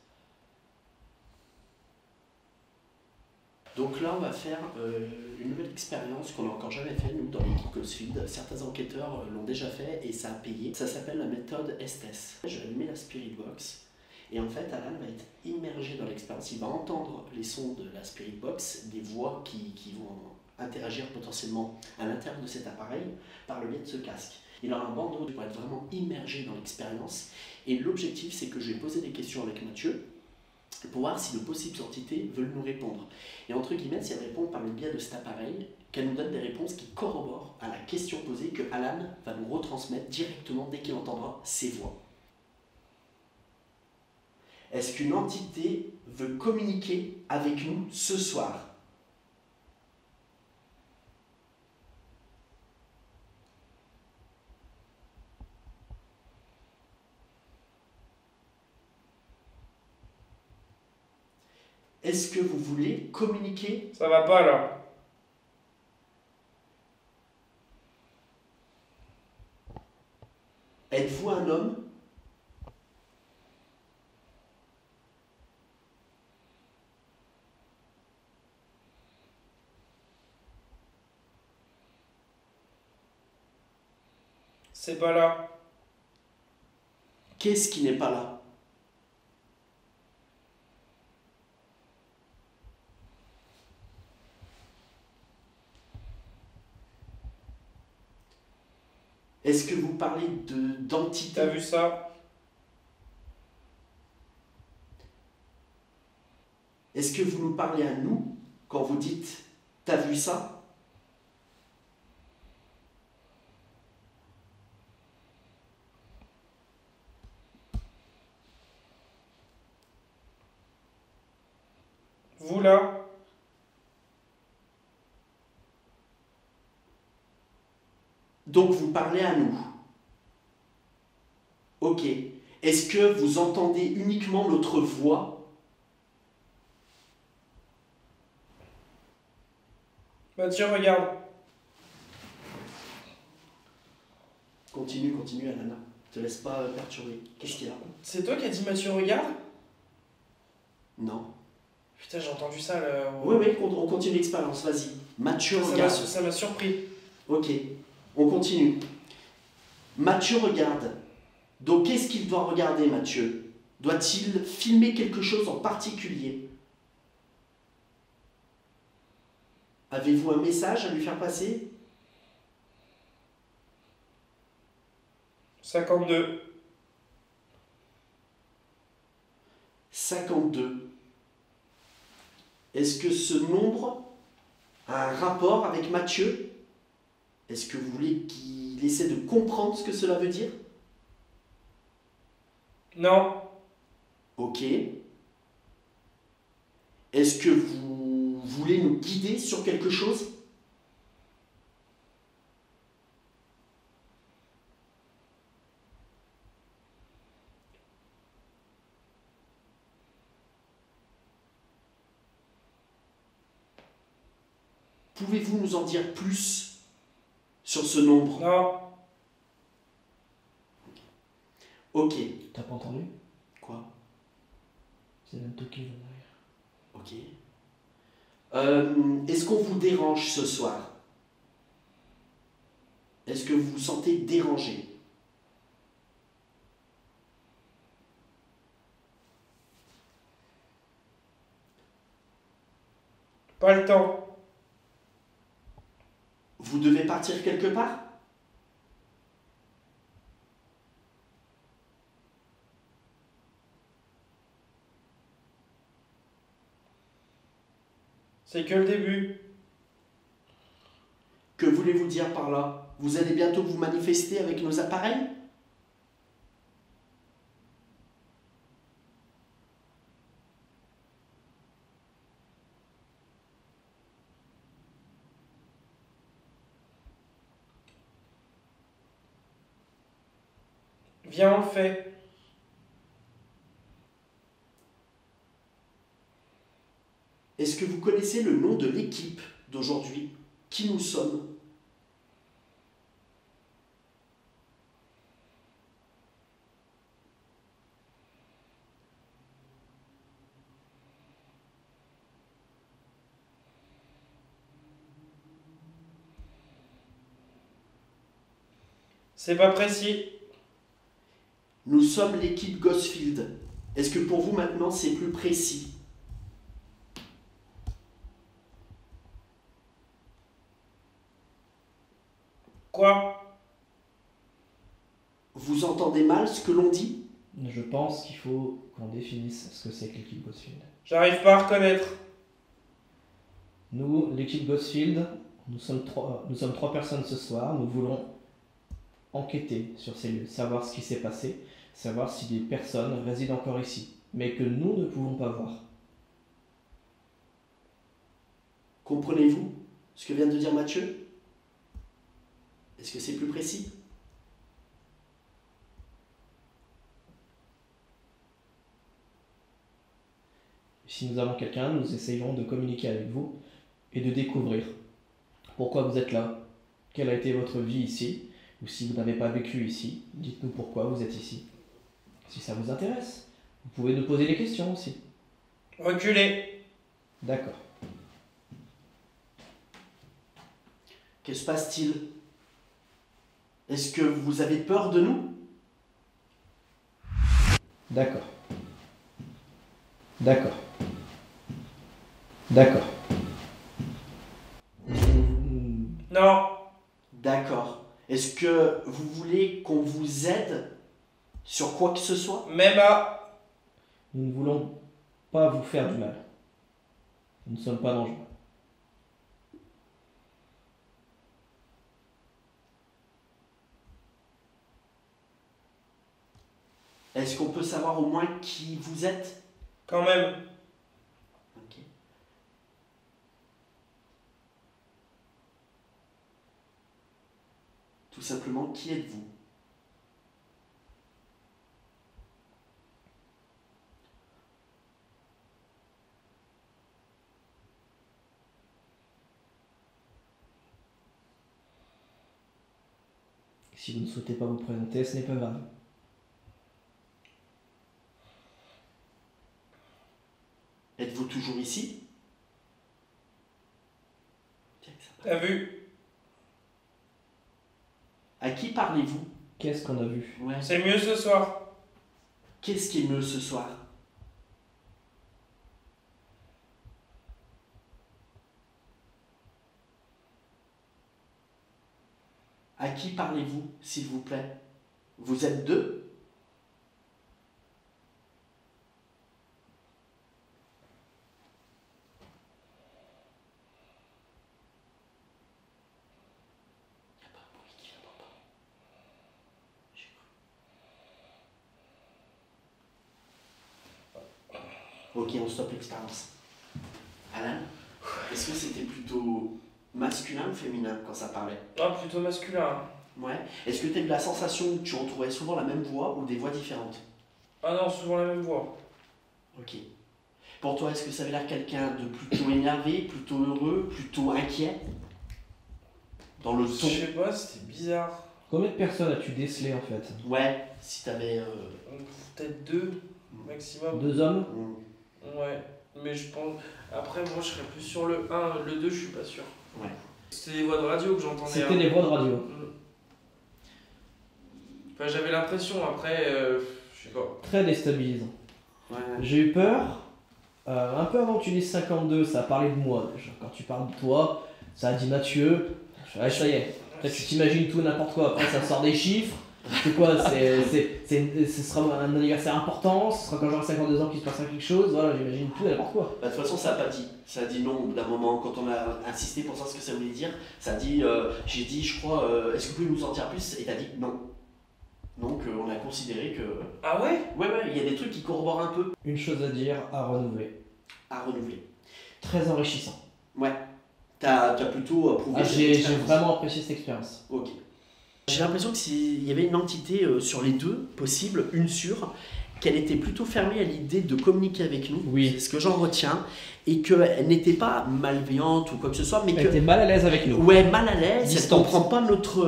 Donc là, on va faire une nouvelle expérience qu'on n'a encore jamais fait, nous, dans l'équipe Ghostfield. Certains enquêteurs l'ont déjà fait et ça a payé. Ça s'appelle la méthode Estes. Je vais allumer la Spirit Box Et en fait, Alan va être immergé dans l'expérience. Il va entendre les sons de la Spirit Box, des voix qui vont interagir potentiellement à l'intérieur de cet appareil par le biais de ce casque. Il aura un bandeau pour être vraiment immergé dans l'expérience. Et l'objectif, c'est que je vais poser des questions avec Mathieu pour voir si de possibles entités veulent nous répondre. Et entre guillemets, si elles répondent par le biais de cet appareil, qu'elles nous donnent des réponses qui corroborent à la question posée que Alan va nous retransmettre directement dès qu'il entendra ces voix. Est-ce qu'une entité veut communiquer avec nous ce soir ? Est-ce que vous voulez communiquer ? Ça va pas là. Êtes-vous un homme ? C'est pas là. Qu'est-ce qui n'est pas là ? Est-ce que vous parlez d'entité ? T'as vu ça? Est-ce que vous nous parlez à nous quand vous dites « t'as vu ça » ? Vous là? Donc vous parlez à nous. Ok. Est-ce que vous entendez uniquement notre voix ? Mathieu, regarde. Continue, Alana. Te laisse pas perturber. Qu'est-ce qu'il y a ? C'est toi qui as dit Mathieu, regarde? Non. Putain, j'ai entendu ça là. Oui, on continue l'expérience, vas-y. Mathieu regarde. Ça m'a surpris. Ok, on continue. Mathieu regarde. Donc qu'est-ce qu'il doit regarder, Mathieu ? Doit-il filmer quelque chose en particulier ? Avez-vous un message à lui faire passer ? 52. 52. Est-ce que ce nombre a un rapport avec Mathieu ? Est-ce que vous voulez qu'il essaie de comprendre ce que cela veut dire ? Non. Ok. Est-ce que vous voulez nous guider sur quelque chose ? Pouvez-vous nous en dire plus sur ce nombre ? Non. Ok. T'as pas entendu? Quoi ? C'est même toi qui vient derrière. Ok. Est-ce qu'on vous dérange ce soir ? Est-ce que vous vous sentez dérangé ? Pas le temps. Vous devez partir quelque part ? C'est que le début. Que voulez-vous dire par là ? Vous allez bientôt vous manifester avec nos appareils ? Viens, on le fait. Est-ce que vous connaissez le nom de l'équipe d'aujourd'hui ? Qui nous sommes ? C'est pas précis. Nous sommes l'équipe Ghostfield. Est-ce que pour vous maintenant c'est plus précis? Quoi? Vous entendez mal ce que l'on dit? Je pense qu'il faut qu'on définisse ce que c'est que l'équipe Ghostfield. J'arrive pas à reconnaître. Nous, l'équipe Ghostfield, nous sommes trois personnes ce soir. Nous voulons enquêter sur ces lieux, savoir ce qui s'est passé, savoir si des personnes résident encore ici, mais que nous ne pouvons pas voir. Comprenez-vous ce que vient de dire Mathieu? Est-ce que c'est plus précis? Si nous avons quelqu'un, nous essayerons de communiquer avec vous et de découvrir pourquoi vous êtes là, quelle a été votre vie ici, ou si vous n'avez pas vécu ici, dites-nous pourquoi vous êtes ici. Si ça vous intéresse, vous pouvez nous poser des questions aussi. Reculez. D'accord. Que se passe-t-il? Est-ce que vous avez peur de nous? D'accord. D'accord. D'accord. Non. D'accord. Est-ce que vous voulez qu'on vous aide sur quoi que ce soit? Même pas. Nous ne voulons pas vous faire du mal. Nous ne sommes pas dangereux. Est-ce qu'on peut savoir au moins qui vous êtes? Quand même. Ok. Tout simplement, qui êtes-vous? Si vous ne souhaitez pas vous présenter, ce n'est pas grave. Êtes-vous toujours ici? T'as vu? À qui parlez-vous? Qu'est-ce qu'on a vu? Ouais. C'est mieux ce soir. Qu'est-ce qui est mieux ce soir? À qui parlez-vous, s'il vous plaît? Vous êtes deux? Il n'y a pas un bruit qui vient d'en bas. J'ai cru. Ok, on stoppe l'expérience. Alan, est-ce que c'était plutôt masculin ou féminin quand ça parlait? Ah, plutôt masculin. Ouais. Est-ce que tu as eu la sensation que tu retrouvais souvent la même voix ou des voix différentes? Ah non, souvent la même voix. Ok. Pour toi, est-ce que ça avait l'air quelqu'un de plutôt énervé, plutôt heureux, plutôt inquiet? Dans le Je ton? sais pas, c'était bizarre. Combien de personnes as-tu décelé en fait? Ouais, si t'avais... Peut-être 2 maximum. 2 hommes? Ouais, mais je pense. Après, moi je serais plus sur le 1, le 2, je suis pas sûr. Ouais. C'était des voix de radio que j'entendais. C'était des voix de radio. Enfin, j'avais l'impression, après, je sais pas. Très déstabilisant. Ouais. J'ai eu peur. Un peu avant que tu dises 52, ça a parlé de moi déjà. Quand tu parles de toi, ça a dit Mathieu. Ouais, ça y est. Peut-être tu t'imagines tout n'importe quoi. Après, ça sort des chiffres. C'est quoi? Ce sera un anniversaire important. Ce sera quand j'aurai 52 ans qu'il se passera quelque chose. Voilà, j'imagine tout et n'importe quoi. Bah, de toute façon, ça a pas dit. Ça a dit non au bout d'un moment. Quand on a insisté pour savoir ce que ça voulait dire, ça a dit, j'ai dit, je crois, est-ce que vous pouvez nous en dire plus? Et t'as dit non. Donc on a considéré que... Ah ouais? Ouais, il y a des trucs qui corroborent un peu. Une chose à dire, à renouveler. À renouveler. Très enrichissant. Ouais. T'as plutôt approuvé cette J'ai expérience. vraiment apprécié cette expérience. Ok. J'ai l'impression que s'il y avait une entité sur les deux possibles, une sûre, qu'elle était plutôt fermée à l'idée de communiquer avec nous. Oui. C'est ce que j'en retiens. Et qu'elle n'était pas malveillante ou quoi que ce soit, mais Elle que... était mal à l'aise avec nous. Ouais, mal à l'aise, elle ne Distante. comprend pas notre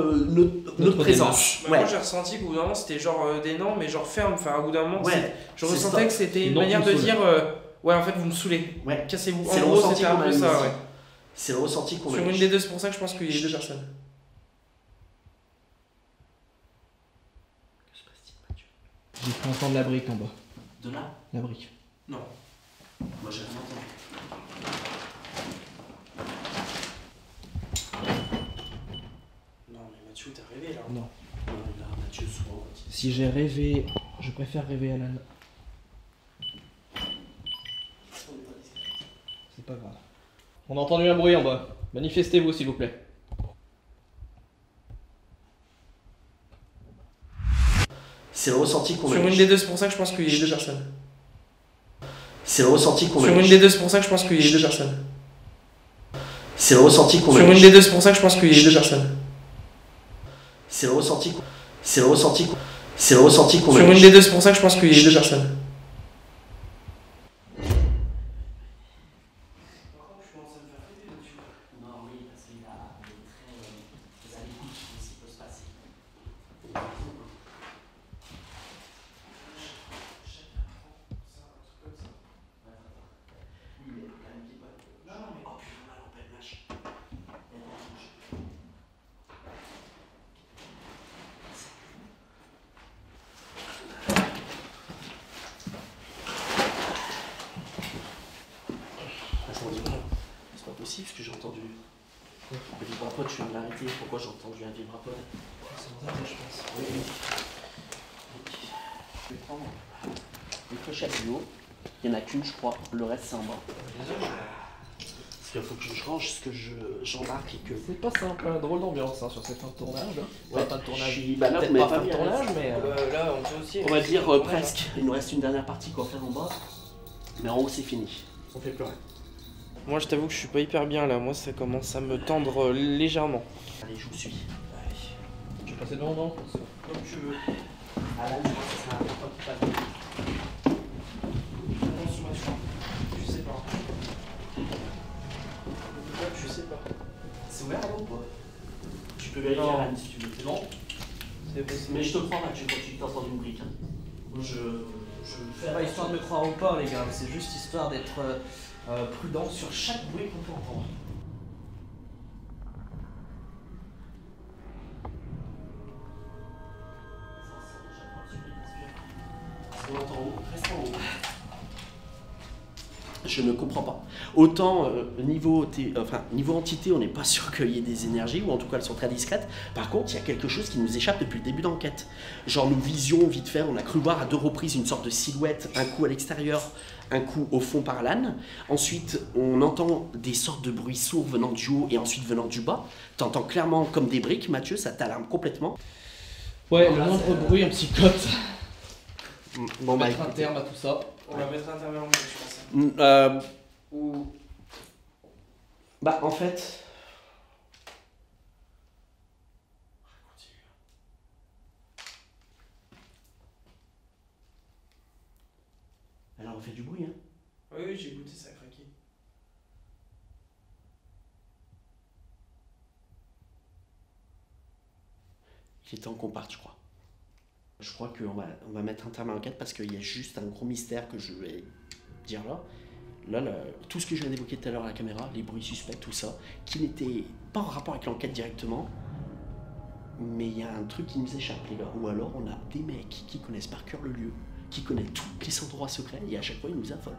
Notre présence. Bah, Ouais. moi j'ai ressenti qu'au bout d'un moment c'était genre des noms, mais genre ferme. Enfin, au bout d'un moment, Ouais, je c'est ressentais ça. que c'était Les une noms manière qui de me dire ouais, en fait vous me saoulez. Ouais. Cassez-vous. C'est En le gros, ressenti c'était un qu'on a peu eu ça, aussi. ouais. C'est le ressenti qu'on a Sur eu. une des deux, c'est pour ça que je pense qu'il y a deux personnes. Que se passe-t-il, Mathieu? J'ai pu entendre la brique en bas. De là? La brique. Non. Moi j'ai rien entendu. Non mais Mathieu, t'as rêvé là? Non. Non, là, Mathieu, souvent quand il... Si j'ai rêvé, je préfère rêver Alan. C'est pas grave. On a entendu un bruit en bas. Manifestez-vous s'il vous plaît. C'est le ressenti qu'on a. Sur une des deux, c'est pour ça que je pense qu'il y a deux personnes. C'est le ressenti qu'on a. Sur une des deux, c'est pour ça que je pense qu'il y a deux personnes. C'est le ressenti qu'on a. Sur une des deux, c'est pour ça que je pense qu'il y a deux personnes. C'est le ressenti. C'est le ressenti. C'est le ressenti qu'on a. Sur une des deux, c'est pour ça que je pense qu'il y a deux personnes. C'est pas possible ce que j'ai entendu. Le vibrapod, je viens de l'arrêter. Pourquoi j'ai entendu un vibrapod? C'est pour ça que je pense. Oui. Je vais prendre les clochettes du haut. Il n'y en a qu'une, je crois. Le reste, c'est en bas. Parce qu'il faut que je range ce que j'embarque et que. C'est pas simple, hein, drôle d'ambiance hein, sur cette fin de tournage. Ouais, fin de tournage. Bah là, Peut-être vous pas m'avez fin de pas vu, tournage, mais. Là, on peut aussi. On va dire presque. Il nous reste une dernière partie qu'on va faire en bas. Mais en haut, c'est fini. On fait plus rien. Moi, je t'avoue que je suis pas hyper bien là. Moi, ça commence à me tendre légèrement. Allez, je vous suis. Je vais passer devant, non? Comme tu veux. Alan, je pense que c'est important qu'il passe. Je sais pas. Je sais pas. C'est ouvert avant ou pas? Tu peux vérifier Non. Alan si tu veux. C'est bon? Mais je te crois là, tu continues d'entendre une brique. Hein. Moi, je C'est pas histoire de me croire ou pas, les gars, c'est juste histoire d'être prudent sur chaque bruit qu'on peut entendre. On entend haut, reste en haut. Je ne comprends pas. Autant niveau entité, on n'est pas sûr qu'il y ait des énergies, ou en tout cas elles sont très discrètes. Par contre, il y a quelque chose qui nous échappe depuis le début d'enquête. Genre nous visions vite fait, on a cru voir à 2 reprises une sorte de silhouette, un coup à l'extérieur, un coup au fond par l'âne. Ensuite, on entend des sortes de bruits sourds venant du haut et ensuite venant du bas. T'entends clairement comme des briques, Mathieu, ça t'alarme complètement. Ouais, le moindre bruit, on psychote. Bon, On va mettre un terme à tout ça. On va mettre un terme à l'angle, je pense. Bah, en fait. Elle a refait du bruit, hein. Oui, j'ai goûté, ça a craqué. Il est temps qu'on parte, je crois. Je crois qu'on va mettre un terme à l'enquête parce qu'il y a juste un gros mystère que je vais dire là. Là, tout ce que je viens d'évoquer tout à l'heure à la caméra, les bruits suspects, tout ça, qui n'était pas en rapport avec l'enquête directement, mais il y a un truc qui nous échappe, les gars. Ou alors on a des mecs qui connaissent par cœur le lieu, qui connaissent tous les endroits secrets, et à chaque fois ils nous affolent.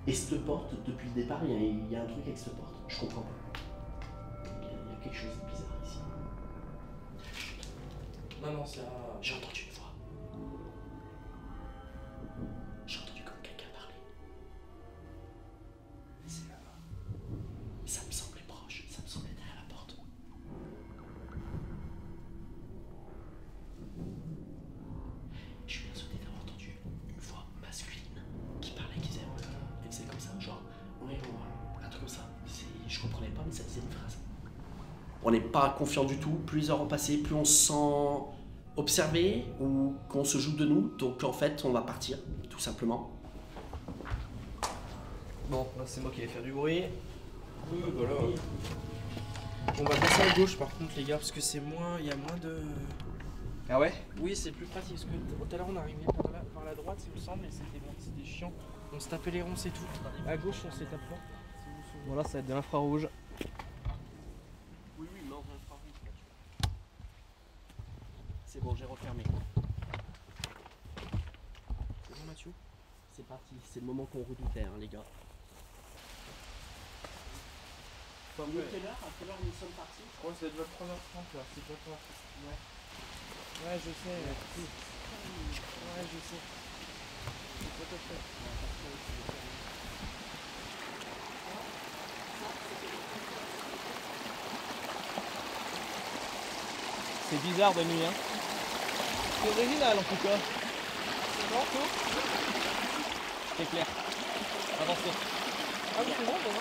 Et cette porte, depuis le départ, il y a un truc avec cette porte. Je comprends pas. Il y a quelque chose de bizarre ici. Non, c'est un... J'ai entendu une voix. J'ai entendu comme quelqu'un parler. C'est là-bas. Ça me semblait proche, ça me semblait derrière la porte. Je suis persuadé d'avoir entendu une voix masculine qui parlait, qui faisait comme ça, genre, ouais, un truc comme ça. Je comprenais pas, mais ça disait une phrase. On n'est pas confiant du tout, plus les heures ont passé, plus on se sent observé ou qu'on se joue de nous, donc en fait on va partir, tout simplement. Bon, là c'est moi qui vais faire du bruit. Oui, voilà. On va passer à gauche par contre, les gars, parce que c'est moins... Il y a moins de... Ah ouais? Oui, c'est plus pratique, parce que tout à l'heure on arrivait par la droite, il me semble, et c'était chiant. On se tapait les ronds, c'est tout. À gauche, on s'est tapé. Voilà, ça va être de l'infrarouge. Oui, non, c'est bon, j'ai refermé. Mathieu? C'est parti, c'est le moment qu'on redoutait, hein, les gars. Enfin, Il est quelle heure? À quelle heure nous sommes partis? Je crois que ça doit être 3h30 là, c'est déjà pas. Ouais. Ouais, je sais. Ouais, je sais. C'est tout à fait. C'est bizarre de nuit, hein. C'est original en tout cas. C'est bon, tout? C'est clair. Avancez. Ah oui, c'est bon, bon.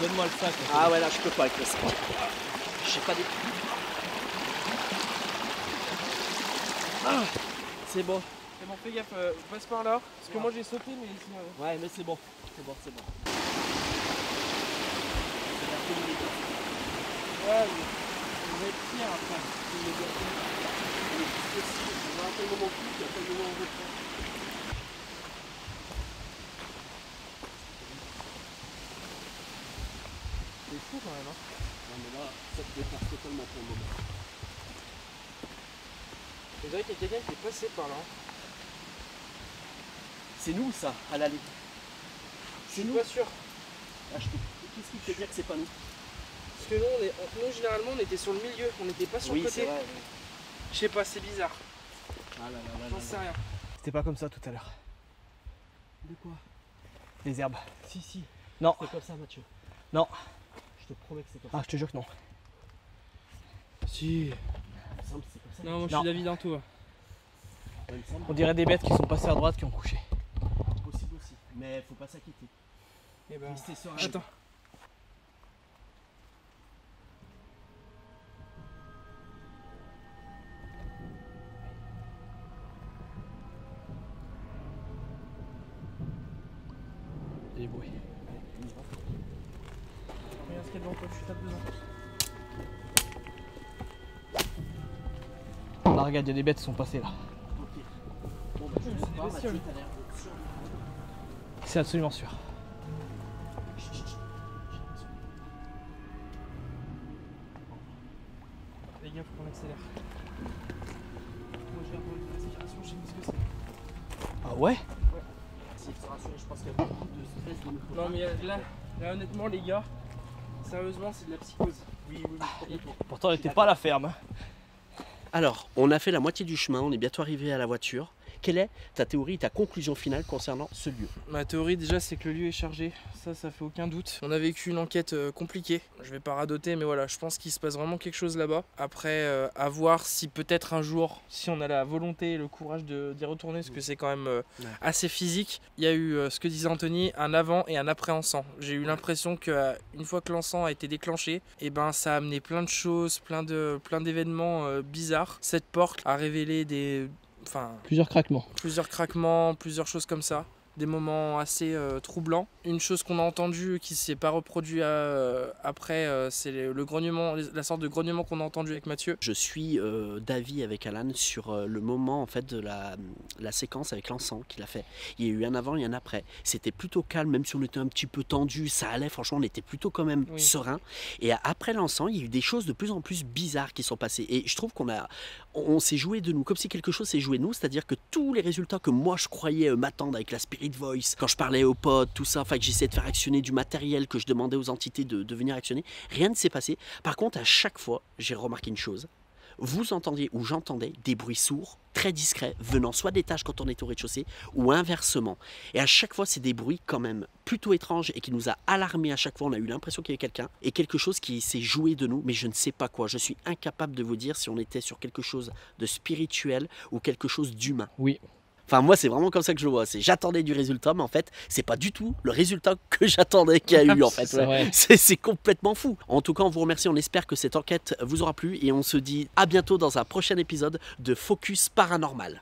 Donne-moi le sac. Ah ouais, là je peux pas avec le sac. Je sais pas des. Ah, c'est bon. C'est bon, fais gaffe, passe par là. Parce que moi j'ai sauté, mais sinon. Ouais, mais c'est bon. C'est bon, c'est bon. Ouais, on va être pire après. On va un peu le moment plus, puis après le moment où on reprend. C'est fou quand même, hein. Non mais là, ça te dépasse totalement pour le moment. On dirait qu'il y a quelqu'un qui est passé par là. C'est nous ça, à l'aller. Je suis pas sûr. Ah, qu'est-ce qui te fait dire que c'est pas nous? Parce que nous, généralement, on était sur le milieu, on n'était pas sur le côté. C'est vrai. Je sais pas, c'est bizarre. Ah là là là J'en là sais là. rien. C'était pas comme ça tout à l'heure. De quoi? Les herbes. Si. Non. C'est comme ça, Mathieu. Non. Je te promets que c'est comme Ah, je te jure que non. Si. ça. Il me semble que c'est comme ça. Non, moi je Non. suis David Anto. Ouais, il me semble. On dirait des bêtes qui sont passées à droite qui ont couché. Possible aussi. Mais faut pas s'inquiéter. Et ben. Restez serein. Attends. Des bruits. Regarde ce qu'il y a devant toi, tu tapes dedans. Là, regarde, il y a des bêtes qui sont passées là. Ok. Bon, bah, je vais C'est des voir, Mathieu, bestioles. t'as l'air d'être sûr. C'est absolument sûr. Les gars, faut qu'on accélère. Moi j'ai un peu de respiration, je sais pas ce que c'est. Ah ouais? Si, te rassurer, je pense qu'il y a beaucoup de stress de notre Non, mais là honnêtement, les gars, sérieusement, c'est de la psychose. Oui, complètement. Pourtant, elle était pas à la ferme. Alors, on a fait la moitié du chemin, on est bientôt arrivé à la voiture. Quelle est ta théorie, ta conclusion finale concernant ce lieu? Ma théorie déjà c'est que le lieu est chargé, ça fait aucun doute. On a vécu une enquête compliquée, je vais pas radoter mais voilà, je pense qu'il se passe vraiment quelque chose là-bas. Après à voir si peut-être un jour, si on a la volonté et le courage d'y retourner, parce que c'est quand même assez physique. Il y a eu ce que disait Anthony, un avant et un après encens. J'ai eu l'impression qu'une fois que l'encens a été déclenché, et ben ça a amené plein de choses, plein d'événements bizarres. Cette porte a révélé Plusieurs craquements. plusieurs craquements, plusieurs choses comme ça, des moments assez troublants. Une chose qu'on a entendue qui s'est pas reproduit après, c'est le grognement, la sorte de grognement qu'on a entendu avec Mathieu. Je suis d'avis avec Alan sur le moment en fait de la séquence avec l'encens qu'il a fait. Il y a eu un avant et un après. C'était plutôt calme, même si on était un petit peu tendu, ça allait. Franchement, on était plutôt quand même serein. Et après l'encens, il y a eu des choses de plus en plus bizarres qui sont passées. Et je trouve on s'est joué de nous, comme si quelque chose s'est joué de nous. C'est-à-dire que tous les résultats que moi je croyais m'attendre avec la Spirit Voice, quand je parlais aux potes, tout ça, que j'essayais de faire actionner du matériel, que je demandais aux entités de venir actionner, rien ne s'est passé. Par contre, à chaque fois, j'ai remarqué une chose. Vous entendiez ou j'entendais des bruits sourds, très discrets, venant soit d'étages quand on est au rez-de-chaussée, ou inversement. Et à chaque fois, c'est des bruits quand même plutôt étranges et qui nous a alarmés à chaque fois. On a eu l'impression qu'il y avait quelqu'un et quelque chose qui s'est joué de nous, mais je ne sais pas quoi. Je suis incapable de vous dire si on était sur quelque chose de spirituel ou quelque chose d'humain. Oui. Enfin, moi, c'est vraiment comme ça que je le vois. J'attendais du résultat, mais en fait, c'est pas du tout le résultat que j'attendais qu'il y a eu, en fait. Ouais. C'est complètement fou. En tout cas, on vous remercie. On espère que cette enquête vous aura plu et on se dit à bientôt dans un prochain épisode de Focus Paranormal.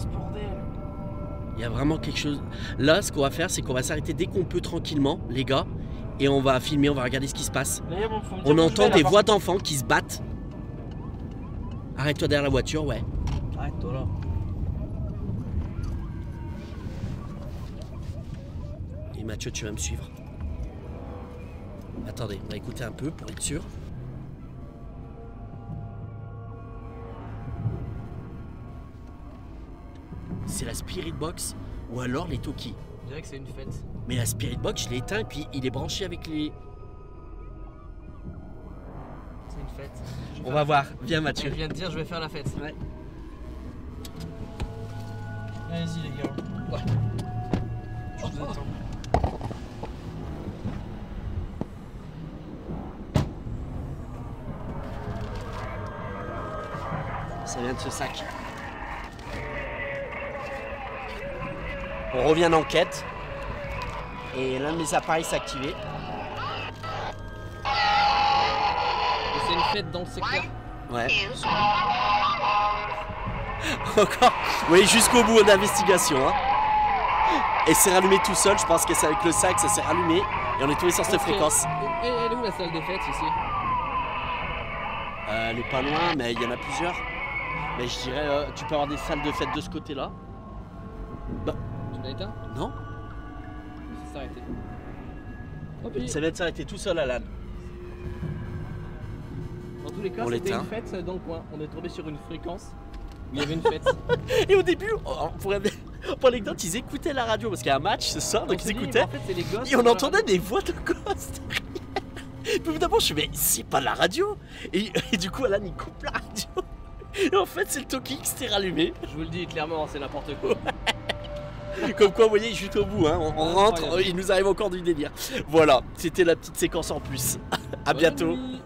ce bordel? Il y a vraiment quelque chose. Là, ce qu'on va faire, c'est qu'on va s'arrêter dès qu'on peut tranquillement, les gars. Et on va filmer, on va regarder ce qui se passe. D'ailleurs, bon, faut me dire On où je entend vais, là, des par voix d'enfants qui se battent. Arrête-toi derrière la voiture, ouais. Arrête-toi là. Et Mathieu, tu vas me suivre. Attendez, on va écouter un peu pour être sûr. C'est la Spirit Box ou alors les Toki. Je dirais que c'est une fête. Mais la Spirit Box, je l'ai éteint et puis il est branché avec les... C'est une fête. On va voir. Viens Je Mathieu. viens de dire je vais faire la fête. Ouais. Allez-y, les gars. Ouais. Je vous attends. Ça vient de ce sac. On revient d'enquête. Et l'un de mes appareils s'est activé. Et c'est une fête dans le secteur. Ouais. Encore. Oui, jusqu'au bout d'investigation. Hein. Et c'est rallumé tout seul. Je pense que c'est avec le sac, ça s'est rallumé. Et on est tombé sur cette Ok. fréquence. Et elle est où la salle des fêtes ici? Elle est pas loin, mais il y en a plusieurs. Mais je dirais, tu peux avoir des salles de fête de ce côté-là. Bah, Tu l'as éteint? non. Ça s'est arrêté. Oh, puis, Ça vient de s'arrêter tout seul, Alan. dans tous les cas, On c'était l'éteint. une fête dans le coin. On est tombé sur une fréquence où il y avait une fête. Et au début, pour l'anecdote, ils écoutaient la radio parce qu'il y a un match ce soir, donc On ils s'est dit, écoutaient. mais en fait, c'est les gosses. Et on qui entendait des voix de gosses derrière. Puis d'abord, je me suis dit, mais c'est pas la radio. Et du coup, Alan, il coupe la radio. Et en fait, c'est le Toki qui s'était rallumé. Je vous le dis clairement, c'est n'importe quoi. Comme quoi, vous voyez, jusqu'au bout, hein. On rentre, Incroyable. il nous arrive encore du délire. Voilà, c'était la petite séquence en plus. À bientôt. Bonne nuit.